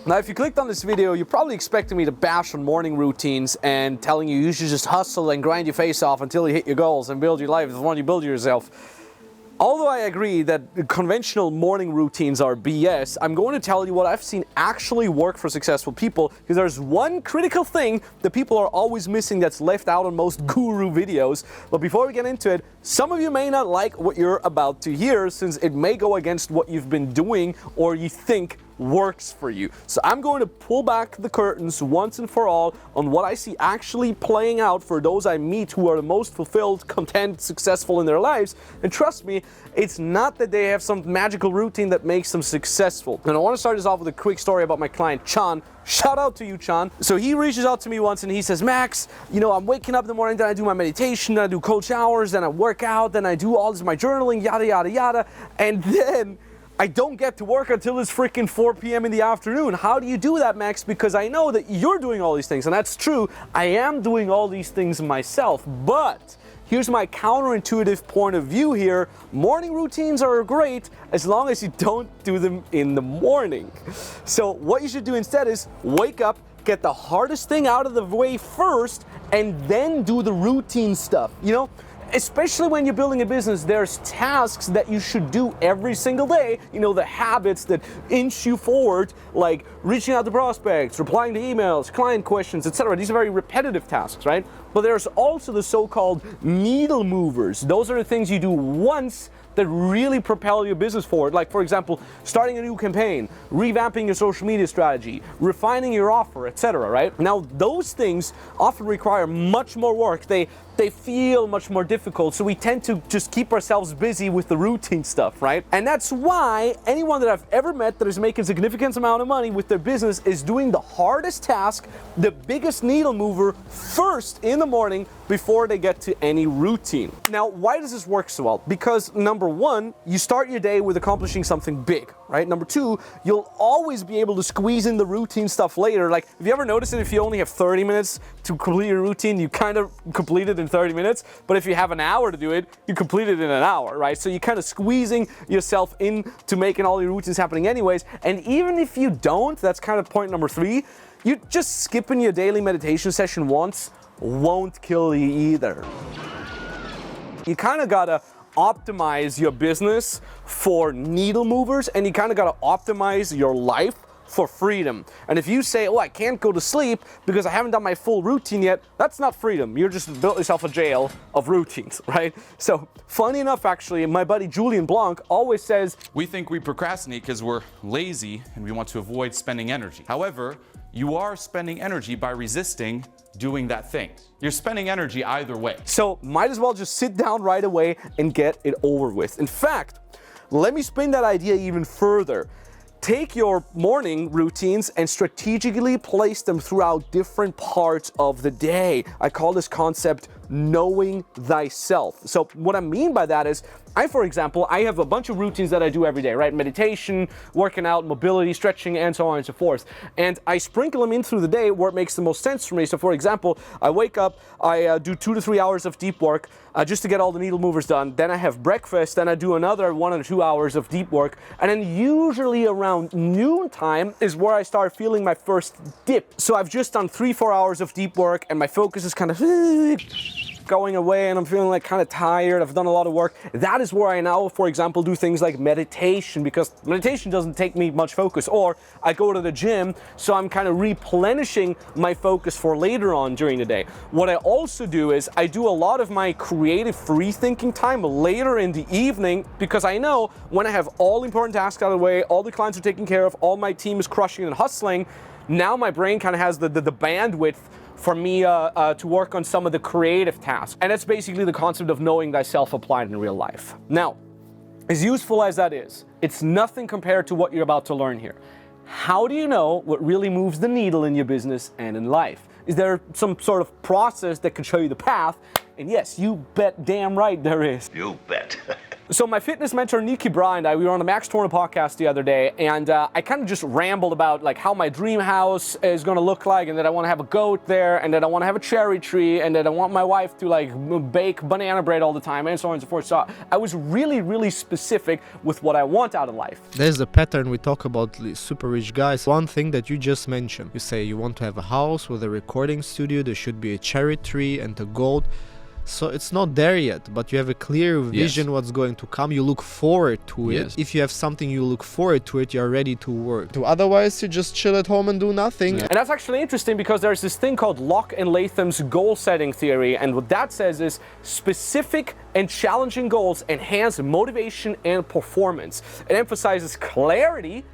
Now, if you clicked on this video, you're probably expecting me to bash on morning routines and telling you should just hustle and grind your face off until you hit your goals and build your life the one you build yourself. Although I agree that conventional morning routines are BS, I'm going to tell you what I've seen actually work for successful people, because there's one critical thing that people are always missing that's left out on most guru videos. But before we get into it, some of you may not like what you're about to hear, since it may go against what you've been doing or you think works for you. So I'm going to pull back the curtains once and for all on what I see actually playing out for those I meet who are the most fulfilled, content, successful in their lives. And trust me, it's not that they have some magical routine that makes them successful. And I want to start this off with a quick story about my client Chan. Shout out to you, Chan. So he reaches out to me once and he says, Max, you know, I'm waking up in the morning, then I do my meditation, then I do cold showers, then I work out, then I do all this, my journaling, yada, yada, yada. And then I don't get to work until it's freaking 4 p.m. in the afternoon. How do you do that, Max? Because I know that you're doing all these things, and that's true. I am doing all these things myself, but here's my counterintuitive point of view here. Morning routines are great as long as you don't do them in the morning. So what you should do instead is wake up, get the hardest thing out of the way first, and then do the routine stuff. You know, especially when you're building a business, there's tasks that you should do every single day. You know, the habits that inch you forward, like reaching out to prospects, replying to emails, client questions, etc. These are very repetitive tasks, right? But there's also the so-called needle movers. Those are the things you do once that really propel your business forward. Like, for example, starting a new campaign, revamping your social media strategy, refining your offer, etc., right? Now, those things often require much more work. They feel much more difficult, so we tend to just keep ourselves busy with the routine stuff, right? And that's why anyone that I've ever met that is making a significant amount of money with their business is doing the hardest task, the biggest needle mover, first in the morning before they get to any routine. Now, why does this work so well? Because number one, you start your day with accomplishing something big, right? Number two, you'll always be able to squeeze in the routine stuff later. Like, have you ever noticed that if you only have 30 minutes to complete your routine, you kind of complete it in 30 minutes, but if you have an hour to do it, you complete it in an hour, right? So you're kind of squeezing yourself into making all your routines happening anyways. And even if you don't, that's kind of point number three, you just skipping your daily meditation session once won't kill you either. You kind of gotta optimize your business for needle movers, and you kind of gotta optimize your life for freedom. And if you say, oh, I can't go to sleep because I haven't done my full routine yet, that's not freedom. You're just built yourself a jail of routines, right? So funny enough, actually, my buddy Julian Blanc always says, we think we procrastinate because we're lazy and we want to avoid spending energy. However, you are spending energy by resisting doing that thing. You're spending energy either way. So might as well just sit down right away and get it over with. In fact, let me spin that idea even further. Take your morning routines and strategically place them throughout different parts of the day. I call this concept knowing thyself. So what I mean by that is, for example, I have a bunch of routines that I do every day, right? Meditation, working out, mobility, stretching, and so on and so forth. And I sprinkle them in through the day where it makes the most sense for me. So for example, I wake up, I do 2 to 3 hours of deep work just to get all the needle movers done. Then I have breakfast, then I do another 1 or 2 hours of deep work. And then usually around noontime is where I start feeling my first dip. So I've just done 3-4 hours of deep work and my focus is kind of going away and I'm feeling like kind of tired. I've done a lot of work. That is where I now, for example, do things like meditation, because meditation doesn't take me much focus. Or I go to the gym, so I'm kind of replenishing my focus for later on during the day. What I also do is I do a lot of my creative free thinking time later in the evening, because I know when I have all important tasks out of the way, all the clients are taken care of, all my team is crushing and hustling, now my brain kind of has the bandwidth for me to work on some of the creative tasks. And that's basically the concept of knowing thyself applied in real life. Now, as useful as that is, it's nothing compared to what you're about to learn here. How do you know what really moves the needle in your business and in life? Is there some sort of process that could show you the path? And yes, you bet damn right there is. You bet. So my fitness mentor, Nikki Bra, and I, we were on the Max Tornow podcast the other day, and I kind of just rambled about like how my dream house is going to look like, and that I want to have a goat there, and that I want to have a cherry tree, and that I want my wife to like bake banana bread all the time, and so on and so forth. So I was really, really specific with what I want out of life. There's a pattern we talk about super rich guys. One thing that you just mentioned, you say you want to have a house with a recording studio, there should be a cherry tree and a goat. So it's not there yet, but you have a clear vision what's going to come. You look forward to it. If you have something you look forward to it, you're ready to work. Otherwise, you just chill at home and do nothing. And that's actually interesting because there's this thing called Locke and Latham's goal setting theory. And what that says is specific and challenging goals enhance motivation and performance. It emphasizes clarity,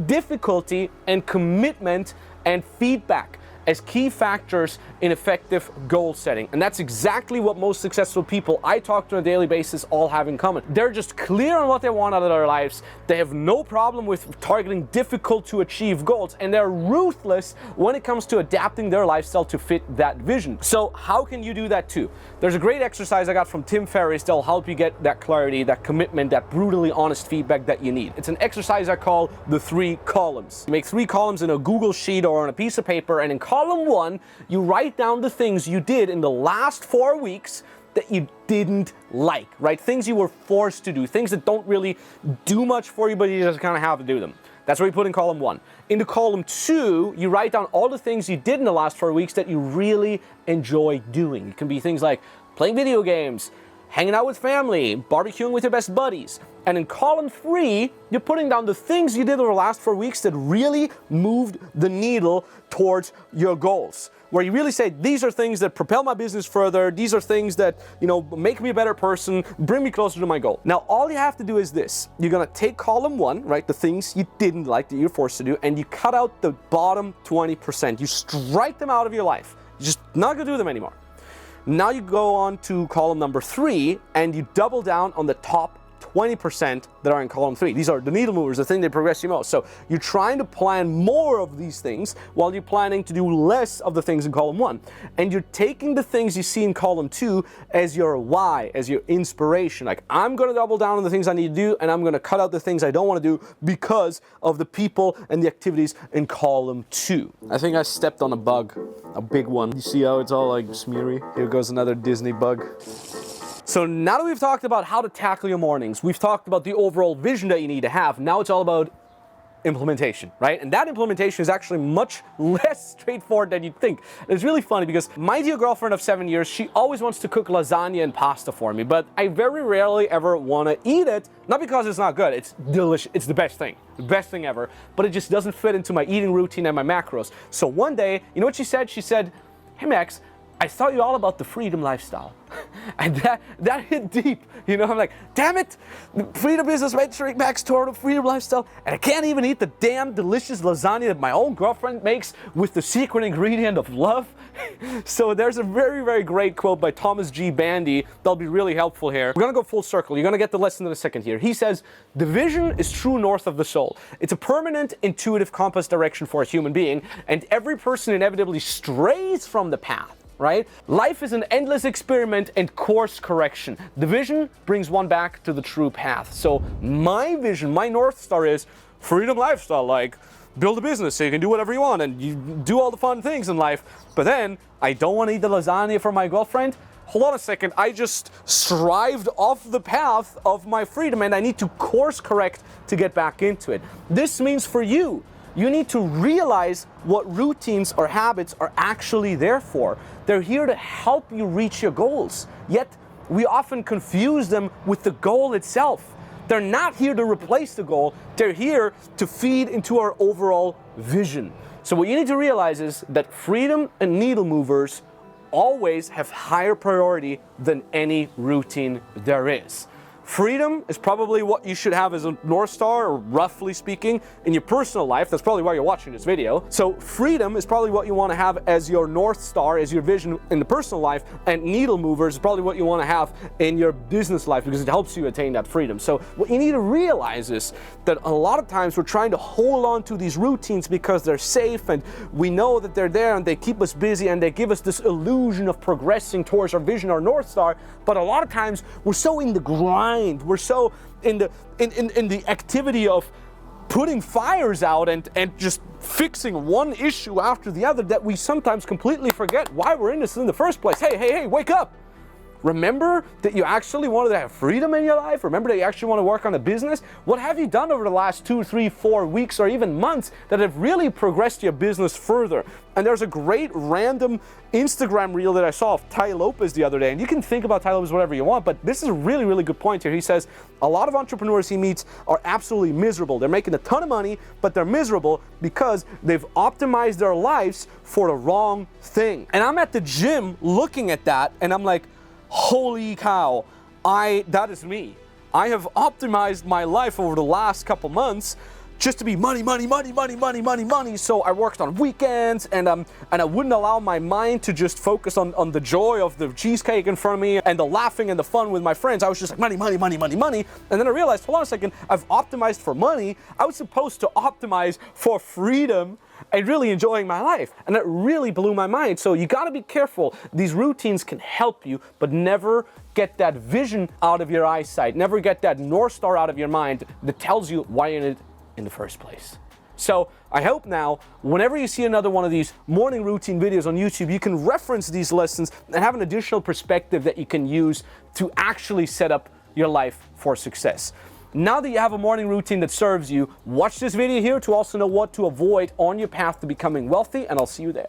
difficulty, and commitment and feedback as key factors in effective goal setting. And that's exactly what most successful people I talk to on a daily basis all have in common. They're just clear on what they want out of their lives. They have no problem with targeting difficult to achieve goals, and they're ruthless when it comes to adapting their lifestyle to fit that vision. So how can you do that too? There's a great exercise I got from Tim Ferriss that'll help you get that clarity, that commitment, that brutally honest feedback that you need. It's an exercise I call the 3 columns. You make 3 columns in a Google sheet or on a piece of paper, and in column 1, you write down the things you did in the last 4 weeks that you didn't like, right? Things you were forced to do, things that don't really do much for you, but you just kind of have to do them. That's what you put in column 1. Into column 2, you write down all the things you did in the last 4 weeks that you really enjoy doing. It can be things like playing video games, hanging out with family, barbecuing with your best buddies. And in column 3, you're putting down the things you did over the last 4 weeks that really moved the needle towards your goals. Where you really say, these are things that propel my business further, these are things that, make me a better person, bring me closer to my goal. Now, all you have to do is this. You're gonna take column 1, right, the things you didn't like that you're forced to do, and you cut out the bottom 20%. You strike them out of your life. You're just not gonna do them anymore. Now you go on to column number 3, and you double down on the top 20% that are in column 3. These are the needle movers, the thing that progress you most. So you're trying to plan more of these things while you're planning to do less of the things in column 1. And you're taking the things you see in column 2 as your why, as your inspiration. Like, I'm going to double down on the things I need to do, and I'm going to cut out the things I don't want to do because of the people and the activities in column 2. I think I stepped on a bug, a big one. You see how it's all like smeary? Here goes another Disney bug. So now that we've talked about how to tackle your mornings, we've talked about the overall vision that you need to have, now it's all about implementation, right? And that implementation is actually much less straightforward than you'd think. And it's really funny because my dear girlfriend of 7 years, she always wants to cook lasagna and pasta for me, but I very rarely ever want to eat it, not because it's not good, it's delicious, it's the best thing ever, but it just doesn't fit into my eating routine and my macros. So one day, you know what she said? She said, "Hey Max, I thought you all about the freedom lifestyle." And that hit deep. I'm like, damn it, freedom business mentoring, Max Tornow, freedom lifestyle, and I can't even eat the damn delicious lasagna that my own girlfriend makes with the secret ingredient of love. So there's a very, very great quote by Thomas G. Bandy that'll be really helpful here. We're gonna go full circle. You're gonna get the lesson in a second here. He says, "The vision is true north of the soul. It's a permanent, intuitive compass direction for a human being, and every person inevitably strays from the path." Right? Life is an endless experiment and course correction. The vision brings one back to the true path. So my vision, my North Star is freedom lifestyle, like build a business so you can do whatever you want and you do all the fun things in life. But then I don't want to eat the lasagna for my girlfriend. Hold on a second, I just strived off the path of my freedom and I need to course correct to get back into it. This means for you, you need to realize what routines or habits are actually there for. They're here to help you reach your goals. Yet, we often confuse them with the goal itself. They're not here to replace the goal. They're here to feed into our overall vision. So what you need to realize is that freedom and needle movers always have higher priority than any routine there is. Freedom is probably what you should have as a North Star, or roughly speaking, in your personal life. That's probably why you're watching this video. So freedom is probably what you want to have as your North Star, as your vision in the personal life, and needle movers is probably what you want to have in your business life because it helps you attain that freedom. So what you need to realize is that a lot of times we're trying to hold on to these routines because they're safe and we know that they're there and they keep us busy and they give us this illusion of progressing towards our vision, our North Star. But a lot of times we're so in the grind grind. We're so in the activity of putting fires out and just fixing one issue after the other that we sometimes completely forget why we're in this in the first place. Hey, wake up. Remember that you actually wanted to have freedom in your life? Remember that you actually want to work on a business? What have you done over the last 2, 3, 4 weeks or even months that have really progressed your business further? And there's a great random Instagram reel that I saw of Tai Lopez the other day. And you can think about Tai Lopez whatever you want, but this is a really, really good point here. He says a lot of entrepreneurs he meets are absolutely miserable. They're making a ton of money, but they're miserable because they've optimized their lives for the wrong thing. And I'm at the gym looking at that and I'm like, holy cow, that is me. I have optimized my life over the last couple months just to be money. So I worked on weekends and I wouldn't allow my mind to just focus on the joy of the cheesecake in front of me and the laughing and the fun with my friends. I was just like money. And then I realized, hold on a second, I've optimized for money. I was supposed to optimize for freedom and really enjoying my life. And that really blew my mind. So you gotta be careful. These routines can help you, but never get that vision out of your eyesight. Never get that North Star out of your mind that tells you why you're in it in the first place. So I hope now, whenever you see another one of these morning routine videos on YouTube, you can reference these lessons and have an additional perspective that you can use to actually set up your life for success. Now that you have a morning routine that serves you, watch this video here to also know what to avoid on your path to becoming wealthy, and I'll see you there.